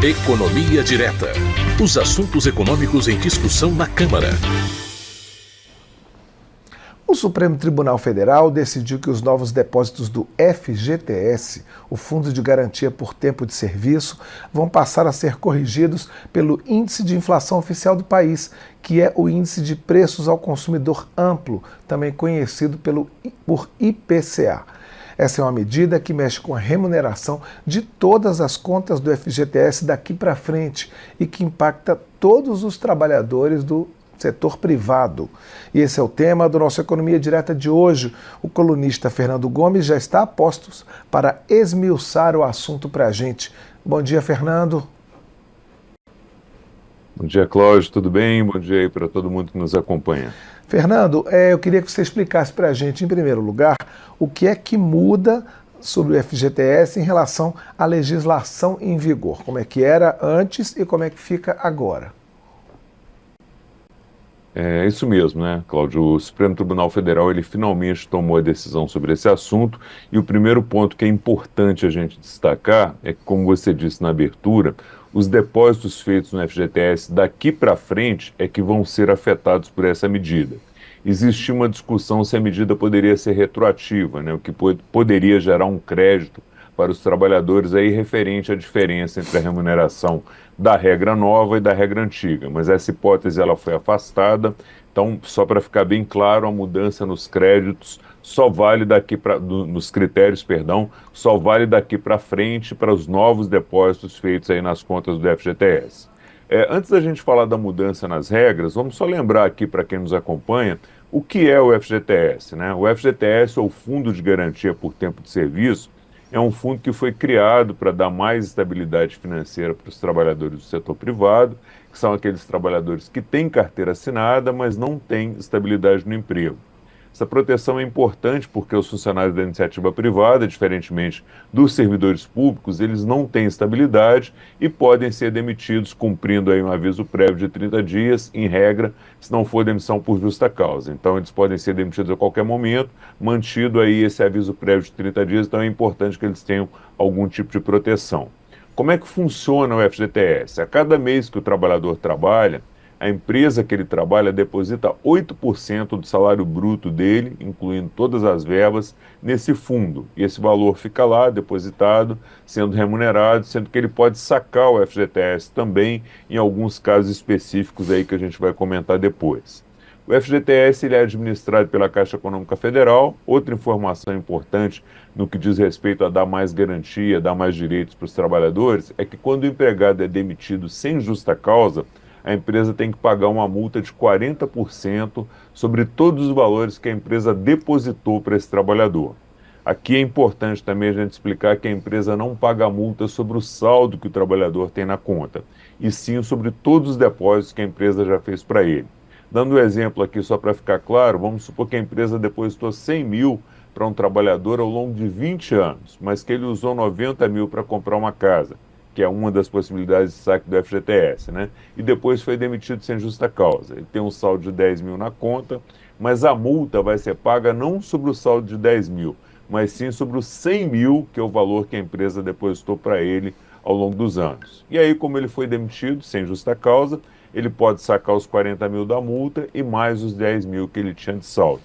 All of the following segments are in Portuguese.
Economia Direta. Os assuntos econômicos em discussão na Câmara. O Supremo Tribunal Federal decidiu que os novos depósitos do FGTS, o Fundo de Garantia por Tempo de Serviço, vão passar a ser corrigidos pelo Índice de Inflação Oficial do país, que é o Índice de Preços ao Consumidor Amplo, também conhecido por IPCA. Essa é uma medida que mexe com a remuneração de todas as contas do FGTS daqui para frente e que impacta todos os trabalhadores do setor privado. E esse é o tema do nosso Economia Direta de hoje. O colunista Fernando Gomes já está a postos para esmiuçar o assunto para a gente. Bom dia, Fernando. Bom dia, Cláudio, tudo bem? Bom dia aí para todo mundo que nos acompanha. Fernando, eu queria que você explicasse para a gente, em primeiro lugar, o que é que muda sobre o FGTS em relação à legislação em vigor. Como é que era antes e como é que fica agora? É isso mesmo, né, Cláudio? O Supremo Tribunal Federal, ele finalmente tomou a decisão sobre esse assunto e o primeiro ponto que é importante a gente destacar é que, como você disse na abertura, os depósitos feitos no FGTS daqui para frente é que vão ser afetados por essa medida. Existia uma discussão se a medida poderia ser retroativa, né, o que poderia gerar um crédito para os trabalhadores aí referente à diferença entre a remuneração da regra nova e da regra antiga, mas essa hipótese ela foi afastada. Então, só para ficar bem claro, a mudança nos créditos só vale daqui para nos critérios, perdão, só vale daqui para frente para os novos depósitos feitos aí nas contas do FGTS. Antes da gente falar da mudança nas regras, vamos só lembrar aqui para quem nos acompanha o que é o FGTS, né? O FGTS, ou Fundo de Garantia por Tempo de Serviço, é um fundo que foi criado para dar mais estabilidade financeira para os trabalhadores do setor privado, que são aqueles trabalhadores que têm carteira assinada, mas não têm estabilidade no emprego. Essa proteção é importante porque os funcionários da iniciativa privada, diferentemente dos servidores públicos, eles não têm estabilidade e podem ser demitidos cumprindo aí um aviso prévio de 30 dias, em regra, se não for demissão por justa causa. Então, eles podem ser demitidos a qualquer momento, mantido aí esse aviso prévio de 30 dias, então é importante que eles tenham algum tipo de proteção. Como é que funciona o FGTS? A cada mês que o trabalhador trabalha, a empresa que ele trabalha deposita 8% do salário bruto dele, incluindo todas as verbas, nesse fundo. E esse valor fica lá depositado, sendo remunerado, sendo que ele pode sacar o FGTS também, em alguns casos específicos aí que a gente vai comentar depois. O FGTS ele é administrado pela Caixa Econômica Federal. Outra informação importante no que diz respeito a dar mais garantia, dar mais direitos para os trabalhadores, é que quando o empregado é demitido sem justa causa, a empresa tem que pagar uma multa de 40% sobre todos os valores que a empresa depositou para esse trabalhador. Aqui é importante também a gente explicar que a empresa não paga multa sobre o saldo que o trabalhador tem na conta, e sim sobre todos os depósitos que a empresa já fez para ele. Dando um exemplo aqui só para ficar claro, vamos supor que a empresa depositou 100 mil para um trabalhador ao longo de 20 anos, mas que ele usou 90 mil para comprar uma casa, que é uma das possibilidades de saque do FGTS, né? E depois foi demitido sem justa causa. Ele tem um saldo de 10 mil na conta, mas a multa vai ser paga não sobre o saldo de 10 mil, mas sim sobre os 100 mil, que é o valor que a empresa depositou para ele ao longo dos anos. E aí, como ele foi demitido sem justa causa, ele pode sacar os 40 mil da multa e mais os 10 mil que ele tinha de saldo.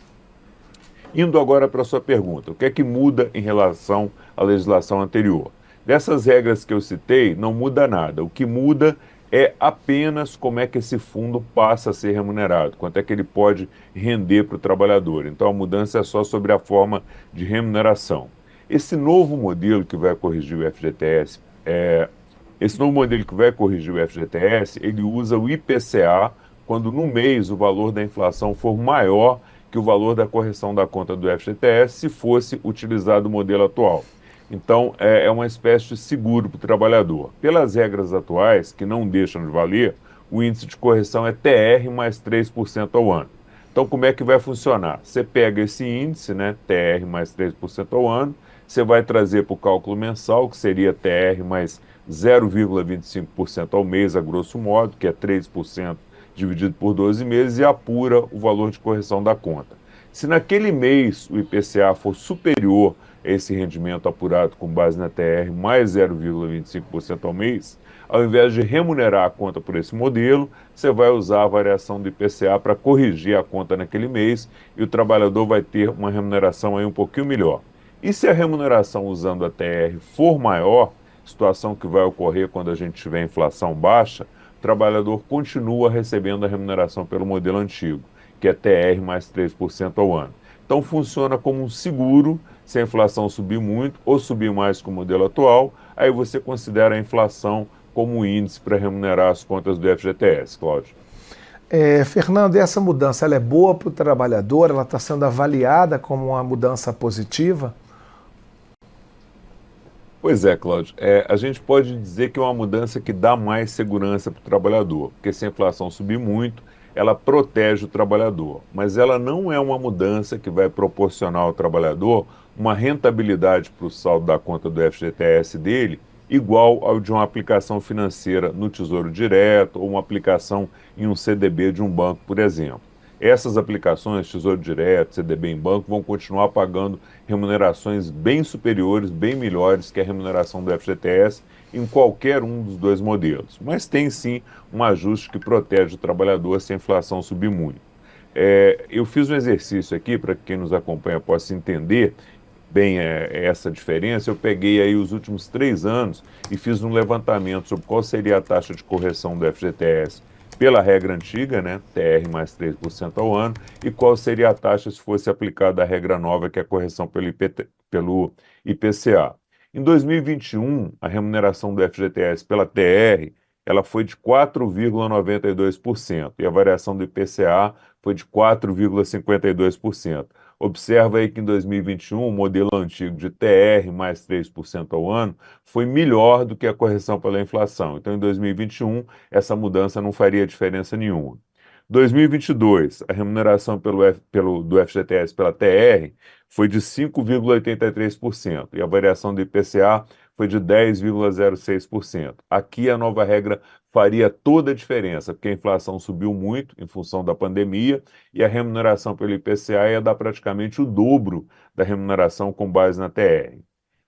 Indo agora para a sua pergunta, o que é que muda em relação à legislação anterior? Dessas regras que eu citei, não muda nada. O que muda é apenas como é que esse fundo passa a ser remunerado, quanto é que ele pode render para o trabalhador. Então, a mudança é só sobre a forma de remuneração. Esse novo modelo que vai corrigir o FGTS, ele usa o IPCA quando no mês o valor da inflação for maior que o valor da correção da conta do FGTS se fosse utilizado o modelo atual. Então, é uma espécie de seguro para o trabalhador. Pelas regras atuais, que não deixam de valer, o índice de correção é TR mais 3% ao ano. Então, como é que vai funcionar? Você pega esse índice, né, TR mais 3% ao ano, você vai trazer para o cálculo mensal, que seria TR mais 0,25% ao mês, a grosso modo, que é 3% dividido por 12 meses, e apura o valor de correção da conta. Se naquele mês o IPCA for superior esse rendimento apurado com base na TR mais 0,25% ao mês, ao invés de remunerar a conta por esse modelo, você vai usar a variação do IPCA para corrigir a conta naquele mês e o trabalhador vai ter uma remuneração aí um pouquinho melhor. E se a remuneração usando a TR for maior, situação que vai ocorrer quando a gente tiver inflação baixa, o trabalhador continua recebendo a remuneração pelo modelo antigo, que é TR mais 3% ao ano. Então funciona como um seguro, se a inflação subir muito ou subir mais que o modelo atual, aí você considera a inflação como índice para remunerar as contas do FGTS, Cláudio. Fernando, e essa mudança ela é boa para o trabalhador? Ela está sendo avaliada como uma mudança positiva? Pois é, Cláudio. A gente pode dizer que é uma mudança que dá mais segurança para o trabalhador, porque se a inflação subir muito, ela protege o trabalhador. Mas ela não é uma mudança que vai proporcionar ao trabalhador uma rentabilidade para o saldo da conta do FGTS dele igual ao de uma aplicação financeira no Tesouro Direto ou uma aplicação em um CDB de um banco, por exemplo. Essas aplicações, Tesouro Direto, CDB em banco, vão continuar pagando remunerações bem superiores, bem melhores que a remuneração do FGTS em qualquer um dos dois modelos. Mas tem sim um ajuste que protege o trabalhador se a inflação subir muito. Eu fiz um exercício aqui para que quem nos acompanha possa entender bem essa diferença. Eu peguei aí os últimos 3 anos e fiz um levantamento sobre qual seria a taxa de correção do FGTS pela regra antiga, né, TR mais 3% ao ano, e qual seria a taxa se fosse aplicada a regra nova, que é a correção pelo IPCA. Em 2021, a remuneração do FGTS pela TR ela foi de 4,92% e a variação do IPCA foi de 4,52%. Observa aí que em 2021 o modelo antigo de TR mais 3% ao ano foi melhor do que a correção pela inflação. Então, em 2021, essa mudança não faria diferença nenhuma. 2022, a remuneração do FGTS pela TR foi de 5,83% e a variação do IPCA foi de 10,06%. Aqui a nova regra faria toda a diferença, porque a inflação subiu muito em função da pandemia e a remuneração pelo IPCA ia dar praticamente o dobro da remuneração com base na TR.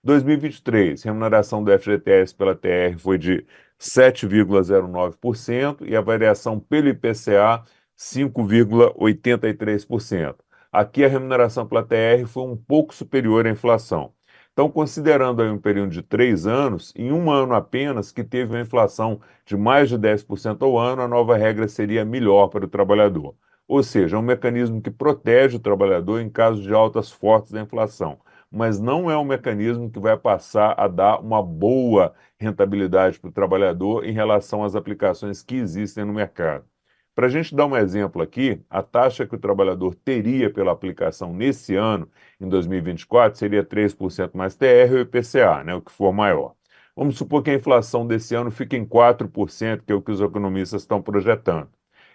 2023, remuneração do FGTS pela TR foi de 7,09% e a variação pelo IPCA 5,83%. Aqui a remuneração pela TR foi um pouco superior à inflação. Então, considerando aí um período de 3 anos, em um ano apenas, que teve uma inflação de mais de 10% ao ano, a nova regra seria melhor para o trabalhador. Ou seja, é um mecanismo que protege o trabalhador em caso de altas fortes da inflação, mas não é um mecanismo que vai passar a dar uma boa rentabilidade para o trabalhador em relação às aplicações que existem no mercado. Para a gente dar um exemplo aqui, a taxa que o trabalhador teria pela aplicação nesse ano, em 2024, seria 3% mais TR ou IPCA, né, o que for maior. Vamos supor que a inflação desse ano fique em 4%, que é o que os economistas estão projetando.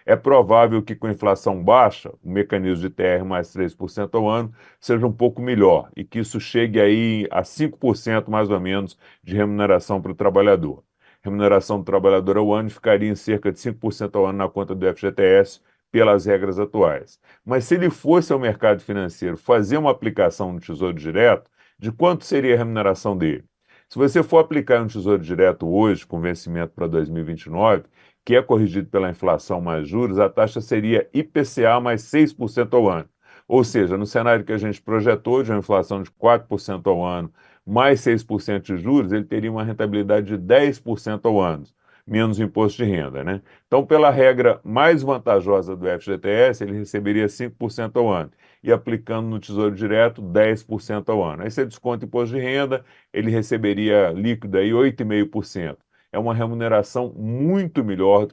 É provável que com inflação baixa, o mecanismo de TR mais 3% ao ano seja um pouco melhor e que isso chegue aí a 5% mais ou menos de remuneração para o trabalhador. Remuneração do trabalhador ao ano ficaria em cerca de 5% ao ano na conta do FGTS pelas regras atuais. Mas se ele fosse ao mercado financeiro fazer uma aplicação no Tesouro Direto, de quanto seria a remuneração dele? Se você for aplicar um Tesouro Direto hoje, com vencimento para 2029, que é corrigido pela inflação mais juros, a taxa seria IPCA mais 6% ao ano. Ou seja, no cenário que a gente projetou, de uma inflação de 4% ao ano, mais 6% de juros, ele teria uma rentabilidade de 10% ao ano, menos imposto de renda, né? Então, pela regra mais vantajosa do FGTS, ele receberia 5% ao ano, e aplicando no Tesouro Direto, 10% ao ano. Aí você desconta imposto de renda, ele receberia líquido aí 8,5%. É uma remuneração muito melhor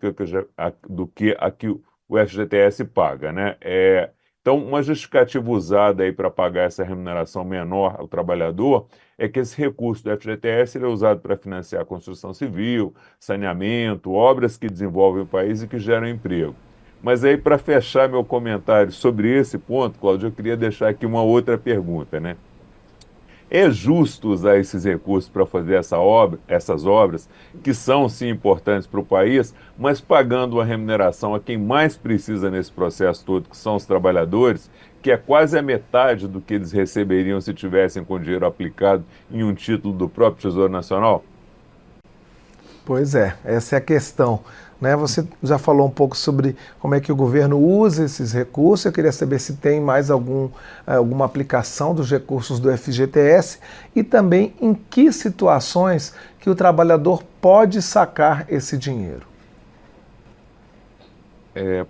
do que a que o FGTS paga, né? Então, uma justificativa usada aí para pagar essa remuneração menor ao trabalhador é que esse recurso do FGTS ele é usado para financiar a construção civil, saneamento, obras que desenvolvem o país e que geram emprego. Mas aí, para fechar meu comentário sobre esse ponto, Cláudio, eu queria deixar aqui uma outra pergunta, né? É justo usar esses recursos para fazer essas obras, que são sim importantes para o país, mas pagando uma remuneração a quem mais precisa nesse processo todo, que são os trabalhadores, que é quase a metade do que eles receberiam se tivessem com dinheiro aplicado em um título do próprio Tesouro Nacional? Pois é, essa é a questão, né? Você já falou um pouco sobre como é que o governo usa esses recursos. Eu queria saber se tem mais alguma aplicação dos recursos do FGTS e também em que situações que o trabalhador pode sacar esse dinheiro.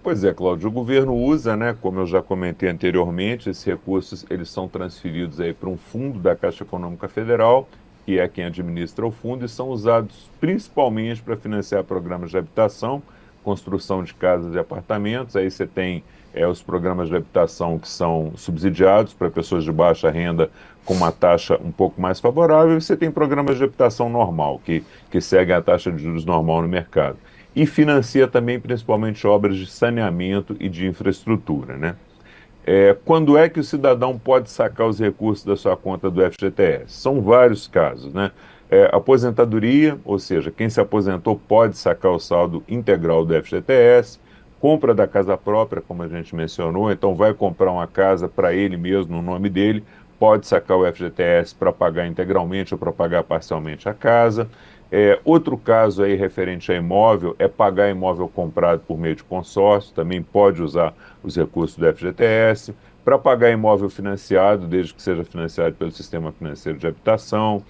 Pois é, Cláudio, o governo usa, né, como eu já comentei anteriormente, esses recursos eles são transferidos aí para um fundo da Caixa Econômica Federal, que é quem administra o fundo, e são usados principalmente para financiar programas de habitação, construção de casas e apartamentos. Aí você tem os programas de habitação que são subsidiados para pessoas de baixa renda com uma taxa um pouco mais favorável, e você tem programas de habitação normal, que seguem a taxa de juros normal no mercado. E financia também principalmente obras de saneamento e de infraestrutura, né? Quando é que o cidadão pode sacar os recursos da sua conta do FGTS? São vários casos, né? Aposentadoria, ou seja, quem se aposentou pode sacar o saldo integral do FGTS. Compra da casa própria, como a gente mencionou, então vai comprar uma casa para ele mesmo, no nome dele, pode sacar o FGTS para pagar integralmente ou para pagar parcialmente a casa. Outro caso aí referente a imóvel é pagar imóvel comprado por meio de consórcio, também pode usar os recursos do FGTS. Para pagar imóvel financiado, desde que seja financiado pelo Sistema Financeiro de Habitação.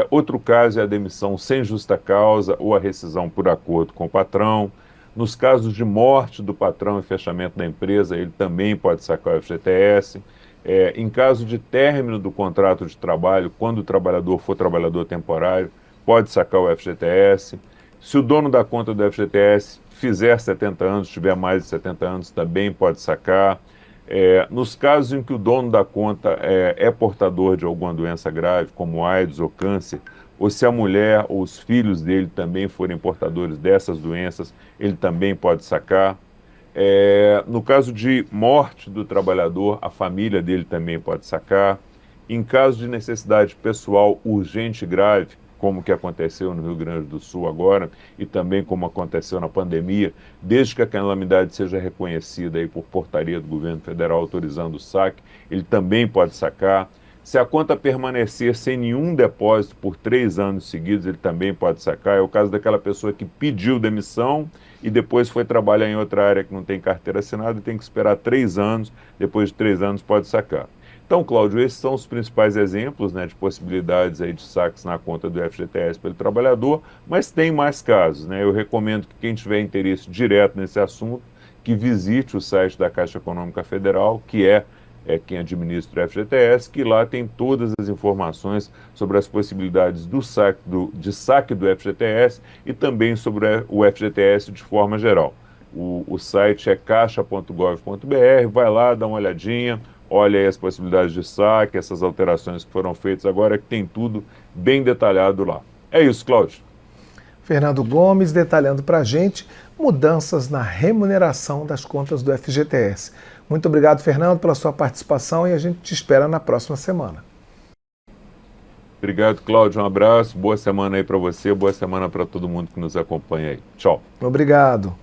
Outro caso é a demissão sem justa causa ou a rescisão por acordo com o patrão. Nos casos de morte do patrão e fechamento da empresa, ele também pode sacar o FGTS. Em caso de término do contrato de trabalho, quando o trabalhador for trabalhador temporário, pode sacar o FGTS. Se o dono da conta do FGTS fizer 70 anos, tiver mais de 70 anos, também pode sacar. Nos casos em que o dono da conta é portador de alguma doença grave, como AIDS ou câncer, ou se a mulher ou os filhos dele também forem portadores dessas doenças, ele também pode sacar. No caso de morte do trabalhador, a família dele também pode sacar. Em caso de necessidade pessoal urgente e grave, como que aconteceu no Rio Grande do Sul agora, e também como aconteceu na pandemia, desde que a calamidade seja reconhecida aí por portaria do governo federal autorizando o saque, ele também pode sacar. Se a conta permanecer sem nenhum depósito por 3 anos seguidos, ele também pode sacar. É o caso daquela pessoa que pediu demissão e depois foi trabalhar em outra área que não tem carteira assinada e tem que esperar 3 anos, depois de 3 anos pode sacar. Então, Cláudio, esses são os principais exemplos, né, de possibilidades aí de saques na conta do FGTS pelo trabalhador, mas tem mais casos, né? Eu recomendo que quem tiver interesse direto nesse assunto, que visite o site da Caixa Econômica Federal, que é quem administra o FGTS, que lá tem todas as informações sobre as possibilidades de saque do FGTS e também sobre o FGTS de forma geral. O site é caixa.gov.br, vai lá, dá uma olhadinha, olha aí as possibilidades de saque, essas alterações que foram feitas agora, que tem tudo bem detalhado lá. É isso, Cláudio. Fernando Gomes detalhando para a gente mudanças na remuneração das contas do FGTS. Muito obrigado, Fernando, pela sua participação e a gente te espera na próxima semana. Obrigado, Cláudio. Um abraço, boa semana aí para você, boa semana para todo mundo que nos acompanha aí. Tchau. Obrigado.